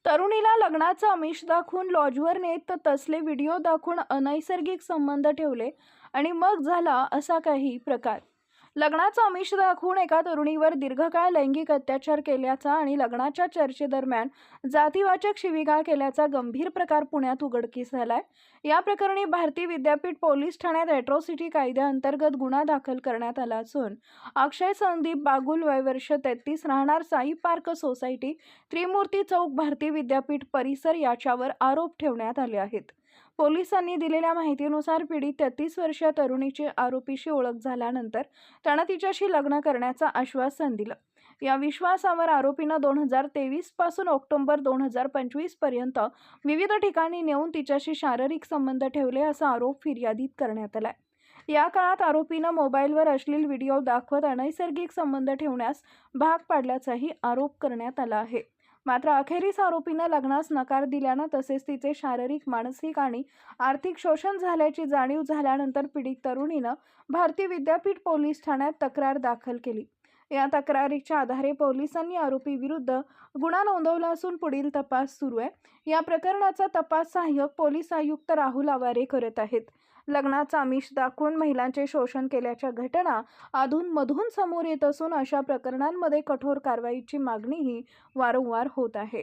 तरुणीला लग्नाचं आमिष दाखवून लॉजवर नेत तसले व्हिडिओ दाखवून अनैसर्गिक संबंध ठेवले आणि मग झाला असा काही प्रकार। लग्नाचं आमिष दाखवून एका तरुणीवर दीर्घकाळ लैंगिक अत्याचार केल्याचा आणि लग्नाच्या चर्चेदरम्यान जातीवाचक शिवीगाळ केल्याचा गंभीर प्रकार पुण्यात उघडकीस झालाय। या प्रकरणी भारती विद्यापीठ पोलीस ठाण्यात एट्रॉसिटी कायद्याअंतर्गत गुन्हा दाखल करण्यात आला असून अक्षय संदीप बागुल वय वर्ष 33 राहणार साई पार्क सोसायटी त्रिमूर्ती चौक भारती विद्यापीठ परिसर याच्यावर आरोप ठेवण्यात आले आहेत। पोलिसांनी दिलेल्या माहितीनुसार पीडित 33 वर्षीय तरुणीची आरोपीशी ओळख झाल्यानंतर त्यानं तिच्याशी लग्न करण्याचं आश्वासन दिलं। या विश्वासावर आरोपीनं 2023 पासून ऑक्टोबर 2025 पर्यंत विविध ठिकाणी नेऊन तिच्याशी शारीरिक संबंध ठेवले असा आरोप फिर्यादीत करण्यात आलाय। या काळात आरोपीनं मोबाईलवर अश्लील व्हिडिओ दाखवत अनैसर्गिक संबंध ठेवण्यास भाग पाडल्याचाही आरोप करण्यात आला आहे। मात्र अखेरीस आरोपीनं लग्नास नकार दिल्यानं तसेच तिचे शारीरिक, मानसिक आणि आर्थिक शोषण झाल्याची जाणीव झाल्यानंतर पीडित तरुणीनं भारती विद्यापीठ पोलीस ठाण्यात तक्रार दाखल केली। या तक्रारीच्या आधारे पोलिसांनी आरोपीविरुद्ध गुन्हा नोंदवला असून पुढील तपास सुरू आहे। या प्रकरणाचा तपास सहाय्यक पोलीस आयुक्त राहुल आवारे करत आहेत। लग्नाचा आमिष दाखवून महिलांचे शोषण केल्याच्या घटना अधूनमधून समोर येत असून अशा प्रकरणांमध्ये कठोर कारवाईची मागणीही वारंवार होत आहे।